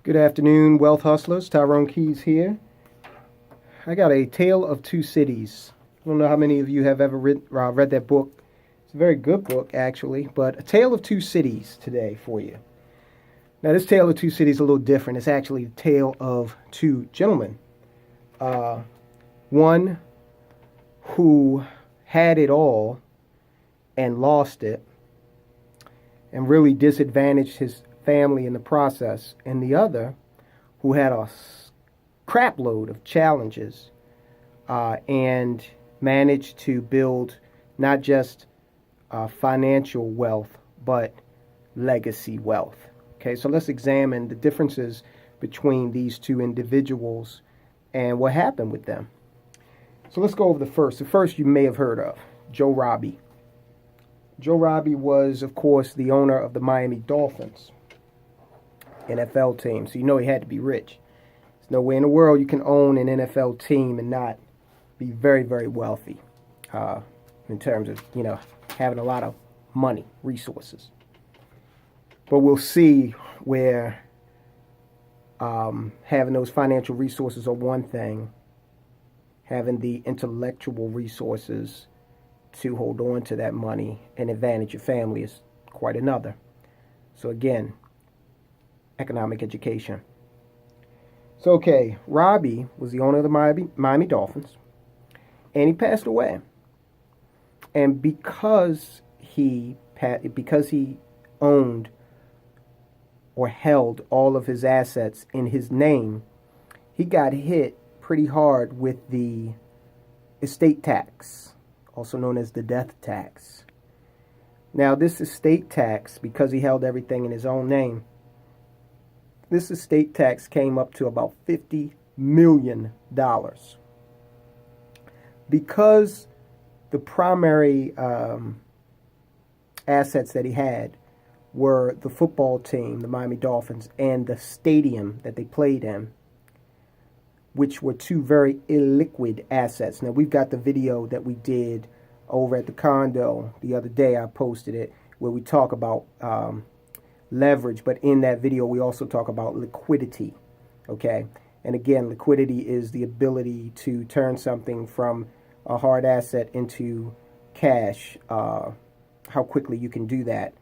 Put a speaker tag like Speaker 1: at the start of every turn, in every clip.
Speaker 1: Good afternoon, Wealth Hustlers. Tyrone Keys here. I got a Tale of Two Cities. I don't know how many of you have ever read that book. It's a very good book, actually, but a Tale of Two Cities today for you. Now, this Tale of Two Cities is a little different. It's actually a tale of two gentlemen. One who had it all and lost it and really disadvantaged his family in the process, and the other who had a crap load of challenges and managed to build not just financial wealth but legacy wealth. Okay, so let's examine the differences between these two individuals and what happened with them. So let's go over the first. The first you may have heard of, Joe Robbie. Joe Robbie was, of course, the owner of the Miami Dolphins NFL team, so you know he had to be rich. There's no way in the world you can own an NFL team and not be very, very wealthy in terms of, having a lot of money, resources. But we'll see where having those financial resources are one thing, having the intellectual resources to hold on to that money and advantage your family is quite another. So again, economic education. So, okay, Robbie was the owner of the Miami Dolphins, and he passed away. And because he owned or held all of his assets in his name, he got hit pretty hard with the estate tax, also known as the death tax. Now, this estate tax, because he held everything in his own name, this estate tax came up to about $50 million. Because the primary assets that he had were the football team, the Miami Dolphins, and the stadium that they played in, which were two very illiquid assets. Now, we've got the video that we did over at the condo the other day. I posted it, where we talk about leverage, but in that video we also talk about liquidity. Okay, and again, liquidity is the ability to turn something from a hard asset into cash. How quickly you can do that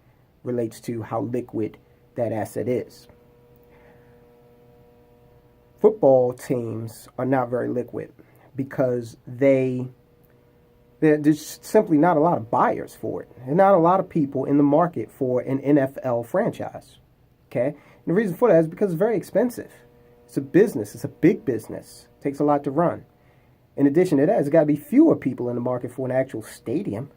Speaker 1: relates to how liquid that asset is. Football teams are not very liquid because there's simply not a lot of buyers for it. There are not a lot of people in the market for an NFL franchise. Okay? And the reason for that is because it's very expensive. It's a business. It's a big business. It takes a lot to run. In addition to that, there's got to be fewer people in the market for an actual stadium.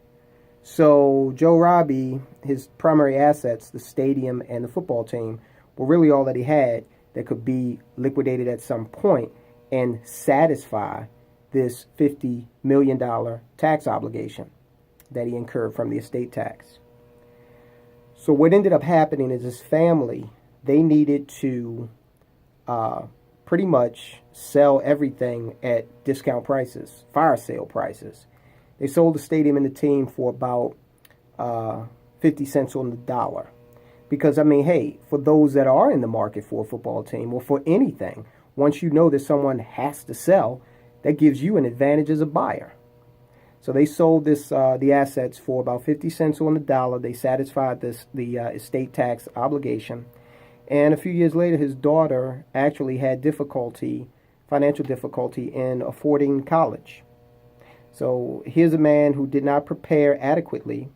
Speaker 1: So Joe Robbie, his primary assets, the stadium and the football team, were really all that he had that could be liquidated at some point and satisfy this $50 million tax obligation that he incurred from the estate tax. So what ended up happening is his family, they needed to pretty much sell everything at discount prices, fire sale prices. They sold the stadium and the team for about 50 cents on the dollar. Because, hey, for those that are in the market for a football team or for anything, once you know that someone has to sell, that gives you an advantage as a buyer. So they sold the assets for about 50 cents on the dollar. They satisfied the estate tax obligation. And a few years later, his daughter actually had financial difficulty in affording college. So here's a man who did not prepare adequately,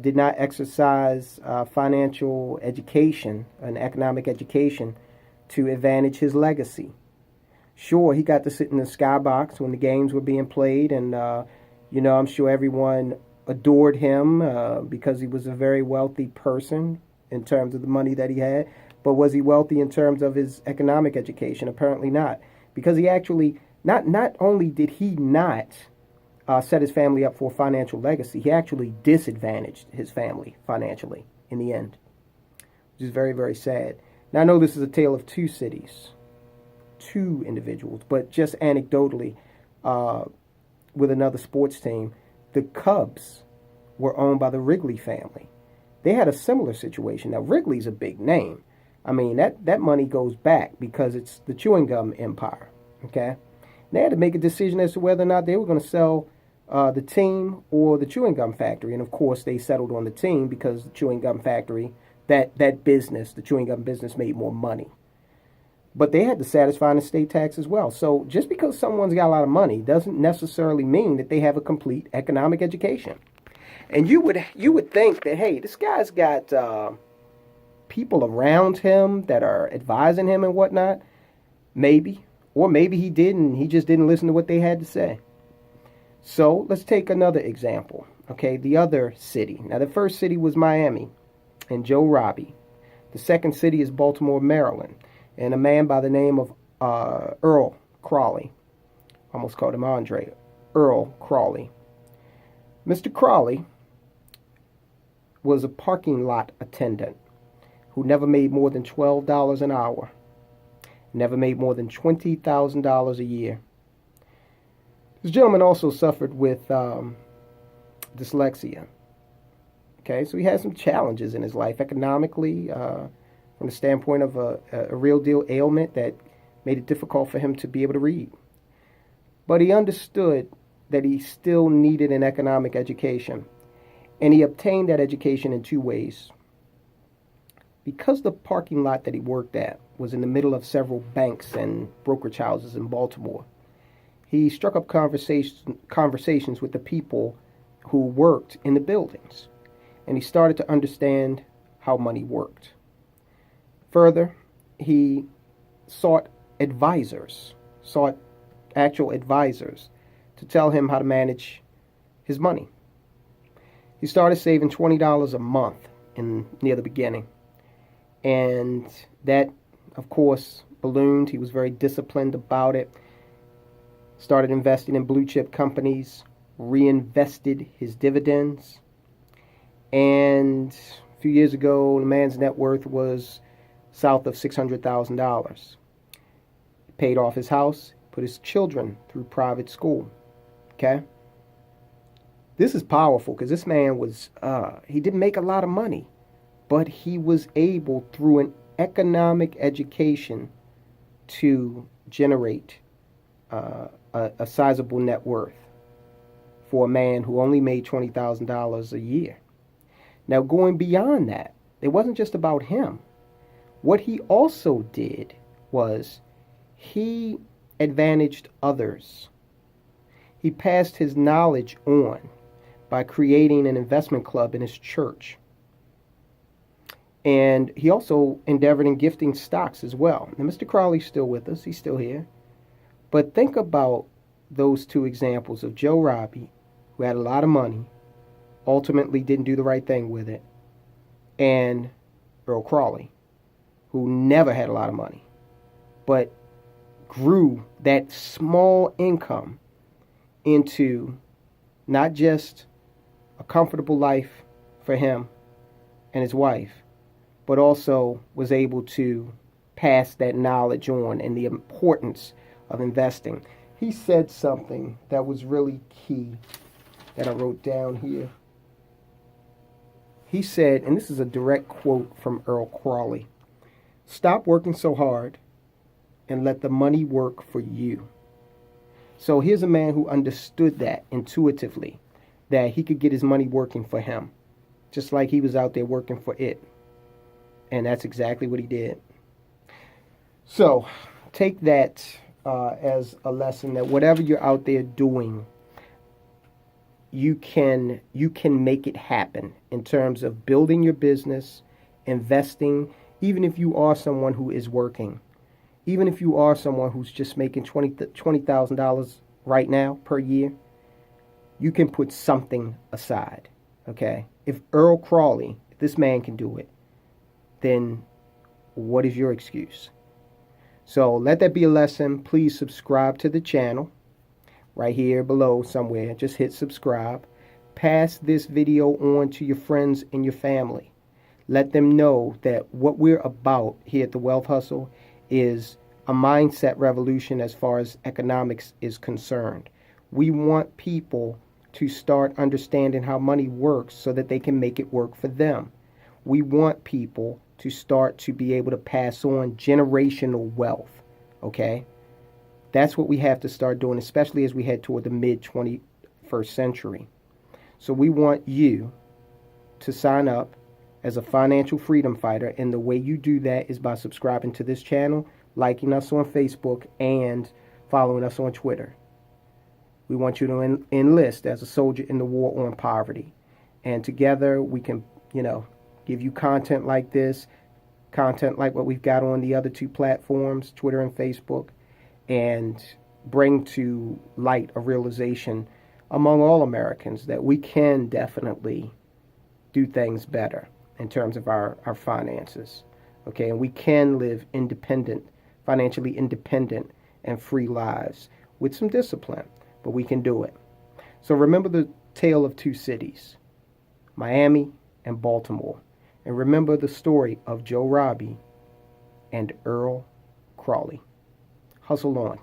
Speaker 1: did not exercise financial education, an economic education, to advantage his legacy. Sure, he got to sit in the skybox when the games were being played, and I'm sure everyone adored him because he was a very wealthy person in terms of the money that he had. But was he wealthy in terms of his economic education? Apparently not, because he actually not only did he not set his family up for a financial legacy, he actually disadvantaged his family financially in the end, which is very, very sad. Now, I know this is a tale of two cities, two individuals, but just anecdotally, with another sports team, the Cubs were owned by the Wrigley family. They had a similar situation. Now, Wrigley's a big name. I mean, that money goes back because it's the chewing gum empire. Okay, they had to make a decision as to whether or not they were going to sell the team or the chewing gum factory, and of course they settled on the team because the chewing gum factory, that business, the chewing gum business, made more money. But they had to satisfy an estate tax as well. So just because someone's got a lot of money doesn't necessarily mean that they have a complete economic education. And you would think that, hey, this guy's got people around him that are advising him and whatnot. Maybe. Or maybe he didn't. He just didn't listen to what they had to say. So let's take another example. Okay, the other city. Now, the first city was Miami and Joe Robbie. The second city is Baltimore, Maryland. And a man by the name of Earl Crawley. Almost called him Andre. Earl Crawley. Mr. Crawley was a parking lot attendant who never made more than $12 an hour. Never made more than $20,000 a year. This gentleman also suffered with dyslexia. Okay, so he had some challenges in his life economically, from the standpoint of a real deal ailment that made it difficult for him to be able to read. But he understood that he still needed an economic education, and he obtained that education in two ways. Because the parking lot that he worked at was in the middle of several banks and brokerage houses in Baltimore, he struck up conversations with the people who worked in the buildings, and he started to understand how money worked. Further, he sought actual advisors to tell him how to manage his money. He started saving $20 a month near the beginning, and that, of course, ballooned. He was very disciplined about it. Started investing in blue chip companies, reinvested his dividends, and a few years ago, the man's net worth was south of $600,000. Paid off his house, put his children through private school. Okay? This is powerful because this man he didn't make a lot of money, but he was able, through an economic education, to generate a sizable net worth for a man who only made $20,000 a year. Now, going beyond that, it wasn't just about him. What he also did was he advantaged others. He passed his knowledge on by creating an investment club in his church. And he also endeavored in gifting stocks as well. Now, Mr. Crawley's still with us. He's still here. But think about those two examples of Joe Robbie, who had a lot of money, ultimately didn't do the right thing with it, and Earl Crawley, who never had a lot of money, but grew that small income into not just a comfortable life for him and his wife, but also was able to pass that knowledge on and the importance of investing. He said something that was really key that I wrote down here. He said, and this is a direct quote from Earl Crawley, "Stop working so hard and let the money work for you." So here's a man who understood that intuitively, that he could get his money working for him, just like he was out there working for it. And that's exactly what he did. So take that as a lesson that whatever you're out there doing, you can make it happen in terms of building your business, investing, even if you are someone who is working. Even if you are someone who's just making $20,000 right now per year, you can put something aside, okay? If Earl Crawley, if this man can do it, then what is your excuse? So let that be a lesson. Please subscribe to the channel right here below somewhere. Just hit subscribe. Pass this video on to your friends and your family. Let them know that what we're about here at The Wealth Hustle is a mindset revolution as far as economics is concerned. We want people to start understanding how money works so that they can make it work for them. We want people to start to be able to pass on generational wealth. Okay? That's what we have to start doing, especially as we head toward the mid 21st century. So we want you to sign up as a financial freedom fighter. And the way you do that is by subscribing to this channel, liking us on Facebook, and following us on Twitter. We want you to enlist as a soldier in the war on poverty. And together we can, give you content like this, content like what we've got on the other two platforms, Twitter and Facebook, and bring to light a realization among all Americans that we can definitely do things better in terms of our finances. Okay, and we can live independent, financially independent and free lives with some discipline, but we can do it. So remember the tale of two cities, Miami and Baltimore. And remember the story of Joe Robbie and Earl Crawley. Hustle on.